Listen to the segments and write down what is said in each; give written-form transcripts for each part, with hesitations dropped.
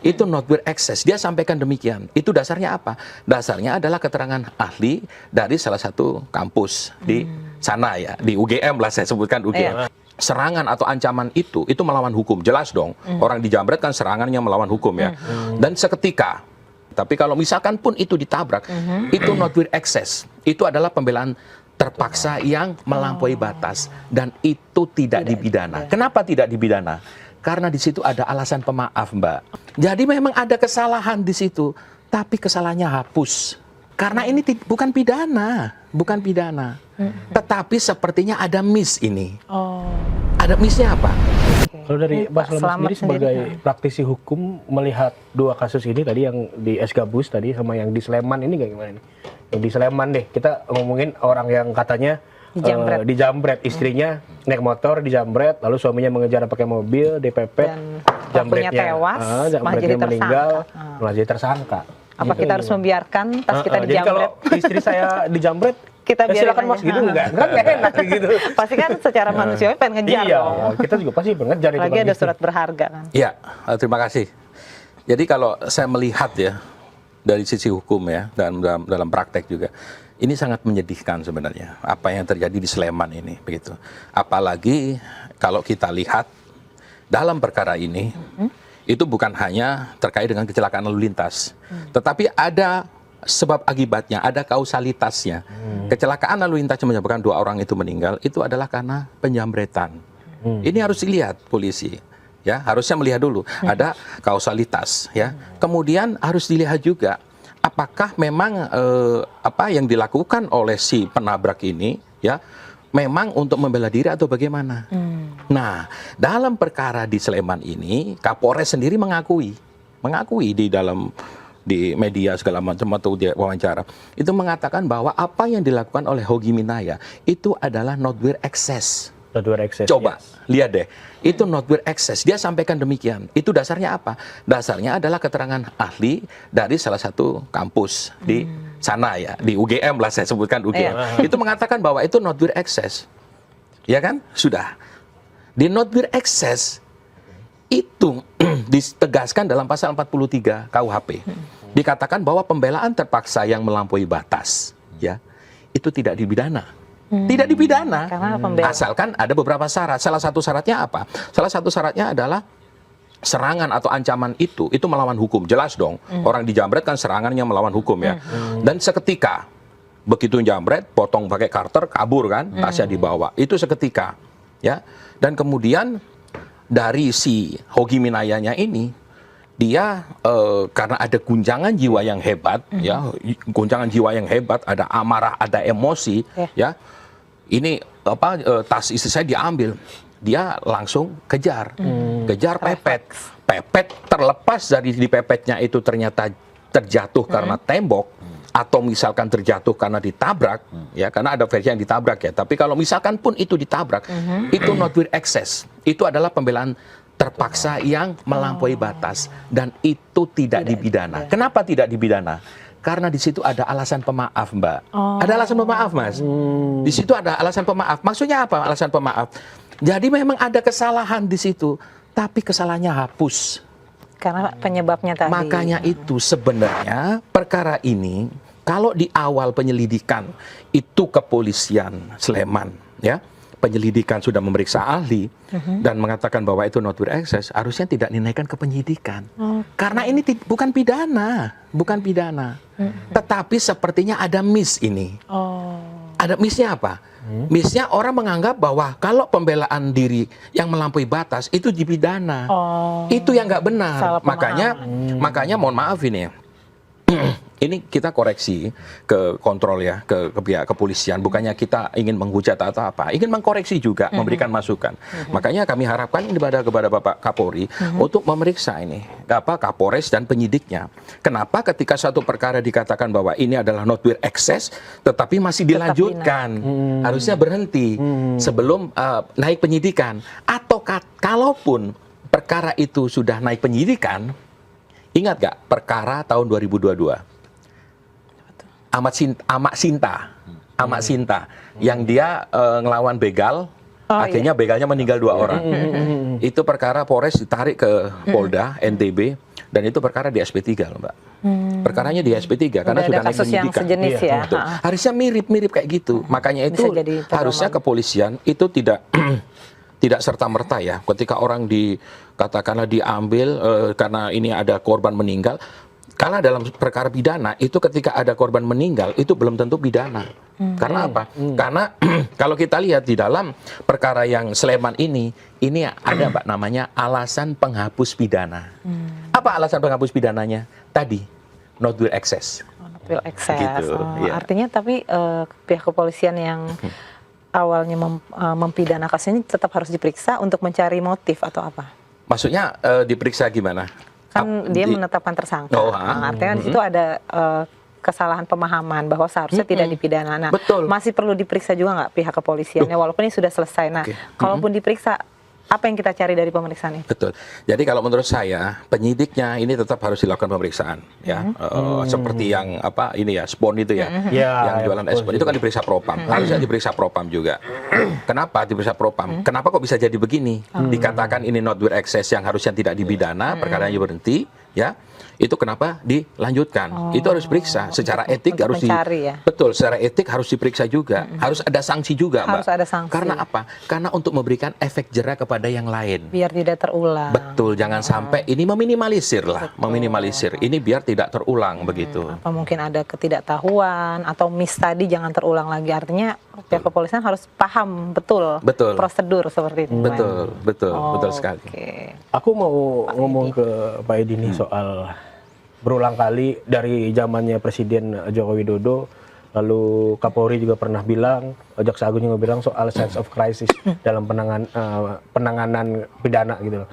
itu not with excess. Dia sampaikan demikian. Itu dasarnya apa? Dasarnya adalah keterangan ahli dari salah satu kampus di sana ya, di UGM lah saya sebutkan UGM. Serangan atau ancaman itu melawan hukum, jelas dong. Orang dijamret kan serangannya melawan hukum ya. Dan seketika, tapi kalau misalkan pun itu ditabrak, itu not with excess. Itu adalah pembelaan terpaksa yang melampaui batas dan itu tidak dipidana. Kenapa tidak dipidana? Karena di situ ada alasan pemaaf, Mbak. Jadi memang ada kesalahan di situ, tapi kesalahannya hapus. Karena ini bukan pidana, bukan pidana. Tetapi sepertinya ada miss ini. Ada missnya apa? Kalau dari Mbak Selamat sendiri sebagai praktisi hukum melihat dua kasus ini tadi yang di S Gabus tadi sama yang di Sleman ini kayak gimana nih? Yang di Sleman deh, kita ngomongin orang yang katanya dijamret istrinya naik motor dijamret, lalu suaminya mengejar pakai mobil, dipepet, jambretnya tewas, jambretnya meninggal, malah jadi tersangka. Apa gitu. kita harus membiarkan tas kita dijamret? Jadi kalau istri saya dijamret, kita silakan mas gitu enggak enak gitu. Pasti kan secara manusiawi pengen ngejar dong. Kita juga pasti pengen ngejar itu. Lagi ada surat berharga kan. Iya, terima kasih. Jadi kalau saya melihat ya dari sisi hukum ya dan dalam praktek juga, ini sangat menyedihkan sebenarnya apa yang terjadi di Sleman ini begitu. Apalagi kalau kita lihat dalam perkara ini itu bukan hanya terkait dengan kecelakaan lalu lintas, tetapi ada sebab akibatnya, ada kausalitasnya. Kecelakaan lalu lintas yang menyebabkan 2 orang itu meninggal itu adalah karena penjamretan. Ini harus dilihat polisi. Ya, harusnya melihat dulu ada kausalitas ya. Kemudian harus dilihat juga apakah memang apa yang dilakukan oleh si penabrak ini ya memang untuk membela diri atau bagaimana. Nah, dalam perkara di Sleman ini Kapolres sendiri mengakui di media segala macam atau dia wawancara itu mengatakan bahwa apa yang dilakukan oleh Hogi Minaya itu adalah not with excess. Coba lihat deh, itu not with excess. Dia sampaikan demikian. Itu dasarnya apa? Dasarnya adalah keterangan ahli dari salah satu kampus di sana ya, di UGM lah saya sebutkan UGM. Itu mengatakan bahwa itu not with excess. Ya kan? Sudah. Di not with excess itu ditegaskan dalam pasal 43 KUHP. Dikatakan bahwa pembelaan terpaksa yang melampaui batas ya, itu tidak dipidana. Tidak dipidana, asalkan ada beberapa syarat. Salah satu syaratnya apa? Salah satu syaratnya adalah serangan atau ancaman itu melawan hukum, jelas dong. Orang dijamret kan serangannya melawan hukum ya. Dan seketika begitu jambret, potong pakai karter, kabur kan, tasnya dibawa. Itu seketika, ya. Dan kemudian dari si Hogi Minayanya ini, dia karena ada guncangan jiwa yang hebat, ya, guncangan jiwa yang hebat, ada amarah, ada emosi, ya. Ini apa tas istri saya diambil, dia langsung kejar, pepet terlepas dari dipepetnya itu ternyata terjatuh karena tembok atau misalkan terjatuh karena ditabrak, ya, karena ada versi yang ditabrak ya. Tapi kalau misalkan pun itu ditabrak, itu not with excess, itu adalah pembelaan terpaksa yang melampaui batas dan itu tidak dipidana. Kenapa tidak dipidana? Karena di situ ada alasan pemaaf, Mbak. Ada alasan pemaaf, Mas. Di situ ada alasan pemaaf. Maksudnya apa alasan pemaaf? Jadi memang ada kesalahan di situ, tapi kesalahannya hapus. Karena penyebabnya tadi. Makanya itu sebenarnya perkara ini, kalau di awal penyelidikan itu kepolisian Sleman, ya, penyelidikan sudah memeriksa ahli dan mengatakan bahwa itu not with excess, harusnya tidak dinaikkan ke penyidikan. Karena ini bukan pidana, bukan pidana. Tetapi sepertinya ada miss ini. Ada missnya apa? Missnya orang menganggap bahwa kalau pembelaan diri yang melampaui batas itu dipidana. Itu yang nggak benar. Makanya mohon maaf ini. Ini kita koreksi ke kontrol ya, ke pihak kepolisian. Bukannya kita ingin menghujat atau apa, ingin mengkoreksi juga, memberikan masukan. Makanya kami harapkan ini kepada Bapak Kapolri untuk memeriksa ini, apa Kapolres dan penyidiknya. Kenapa ketika satu perkara dikatakan bahwa ini adalah not with excess, tetapi masih dilanjutkan, harusnya berhenti sebelum naik penyidikan. Atau kalaupun perkara itu sudah naik penyidikan, ingat gak perkara tahun 2022? Amak Sinta yang dia ngelawan begal, akhirnya begalnya meninggal 2 orang. Itu perkara Polres ditarik ke Polda NTB, Dan itu perkara di SP3 loh, Mbak. Perkaranya di SP3 karena Udah sudah ada naik kasus yang penyidikan. sejenis ya. Betul. Harusnya mirip-mirip kayak gitu. Makanya Bisa itu jadi pedoman. harusnya kepolisian itu tidak tidak serta-merta ya. Ketika orang katakanlah diambil karena ini ada korban meninggal, karena dalam perkara pidana itu ketika ada korban meninggal itu belum tentu pidana. Karena apa? Karena kalau kita lihat di dalam perkara yang Sleman ini ada Mbak namanya alasan penghapus pidana. Apa alasan penghapus pidananya? Tadi not will access. Not will access. Gitu, iya. Artinya tapi pihak kepolisian yang awalnya mempidana kasus ini tetap harus diperiksa untuk mencari motif atau apa? Maksudnya diperiksa gimana? Kan dia menetapkan tersangka. Oh, artinya di situ ada kesalahan pemahaman bahwa seharusnya tidak dipidana. Nah, Betul. masih perlu diperiksa juga nggak pihak kepolisiannya walaupun ini sudah selesai. Nah, kalaupun diperiksa, apa yang kita cari dari pemeriksaan ini? Betul. Jadi kalau menurut saya penyidiknya ini tetap harus dilakukan pemeriksaan, ya. Seperti yang ini ya, spon itu ya, yang jualan spon itu kan diperiksa propam. Harusnya diperiksa propam juga. Kenapa diperiksa propam? Kenapa kok bisa jadi begini? Dikatakan ini not will access yang harusnya tidak dipidana, perkaranya berhenti, ya. Itu kenapa dilanjutkan? Itu harus periksa secara etik harus mencari, ya? Betul, secara etik harus diperiksa juga. Harus ada sanksi juga, Mbak. Harus ada sanksi. Karena apa? Karena untuk memberikan efek jera kepada yang lain. Biar tidak terulang. Betul, jangan sampai ini meminimalisir lah, meminimalisir. Ini biar tidak terulang begitu. Apa mungkin ada ketidaktahuan atau miss tadi jangan terulang lagi. Artinya pihak kepolisian harus paham betul, prosedur seperti itu. Betul sekali. Okay. Aku mau ngomong ke Pak Edi nih soal berulang kali dari zamannya Presiden Joko Widodo, lalu Kapolri juga pernah bilang, Jaksa Agung juga bilang soal sense of crisis dalam penanganan pidana gitu loh.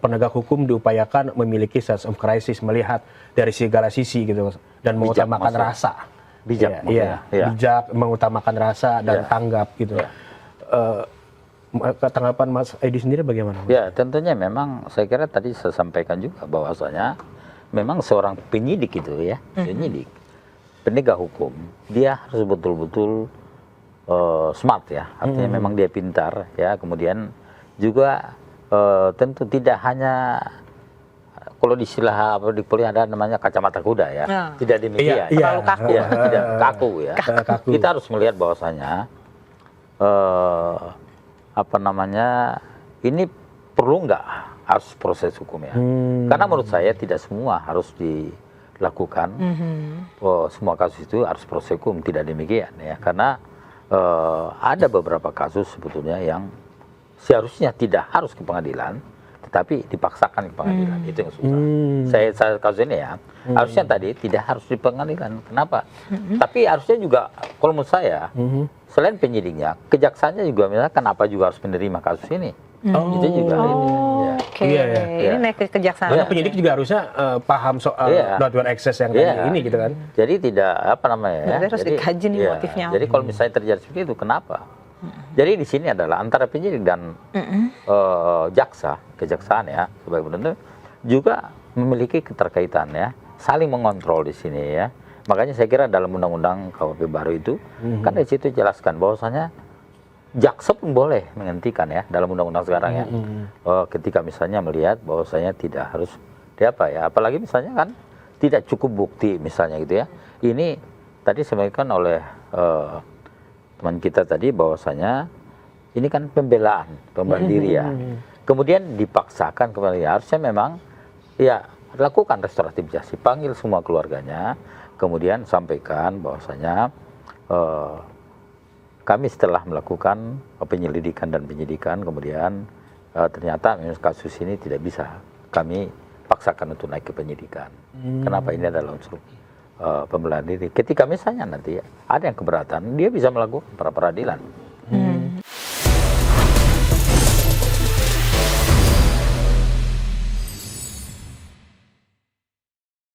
Penegak hukum diupayakan memiliki sense of crisis, melihat dari segala sisi gitu dan mengutamakan rasa. Bijak, bijak, mengutamakan rasa dan tanggap gitu. Tanggapan Mas Edi sendiri bagaimana? Ya, tentunya memang saya kira tadi saya sampaikan juga bahwasanya memang seorang penyidik itu ya, penyidik, penegak hukum, dia harus betul-betul smart ya, artinya memang dia pintar ya, kemudian juga tentu tidak hanya kalau di istilah apa di kuliah ada namanya kacamata kuda ya, tidak demikian, terlalu kaku, ya, tidak kaku ya. Kita harus melihat bahwasanya apa namanya ini perlu nggak harus proses hukum ya, karena menurut saya tidak semua harus dilakukan, semua kasus itu harus proses hukum, tidak demikian ya, karena ada beberapa kasus sebetulnya yang seharusnya tidak harus ke pengadilan, tetapi dipaksakan ke pengadilan, itu yang susah. Saya kasus ini ya, harusnya tadi tidak harus di pengadilan, kenapa? Tapi harusnya juga, kalau menurut saya, selain penyidiknya, kejaksanya juga misalnya kenapa juga harus menerima kasus ini, itu juga ini. Oke, ini naik ke kejaksaan. Karena penyidik juga harusnya paham soal not will access yang tadi ini gitu kan. Jadi tidak apa namanya ya. Harus dikaji nih motifnya. Jadi kalau misalnya terjadi seperti itu, kenapa? Jadi di sini adalah antara penyidik dan jaksa, kejaksaan ya, sebagai penuntut juga memiliki keterkaitan ya, saling mengontrol di sini ya. Makanya saya kira dalam undang-undang KUHP baru itu kan di situ jelaskan bahwasanya jaksa pun boleh menghentikan ya dalam undang-undang sekarang ya. Ketika misalnya melihat bahwasanya tidak harus apalagi misalnya kan tidak cukup bukti misalnya gitu ya. Ini tadi disampaikan oleh teman kita tadi bahwasanya ini kan pembelaan diri ya. Kemudian dipaksakan kembali, harusnya memang ya lakukan restoratif justice, panggil semua keluarganya, kemudian sampaikan bahwasanya kami setelah melakukan penyelidikan dan penyidikan, kemudian ternyata kasus ini tidak bisa kami paksakan untuk naik ke penyidikan. Kenapa? Ini adalah unsur pembelaan diri. Ketika misalnya nanti ada yang keberatan, dia bisa melakukan pra peradilan.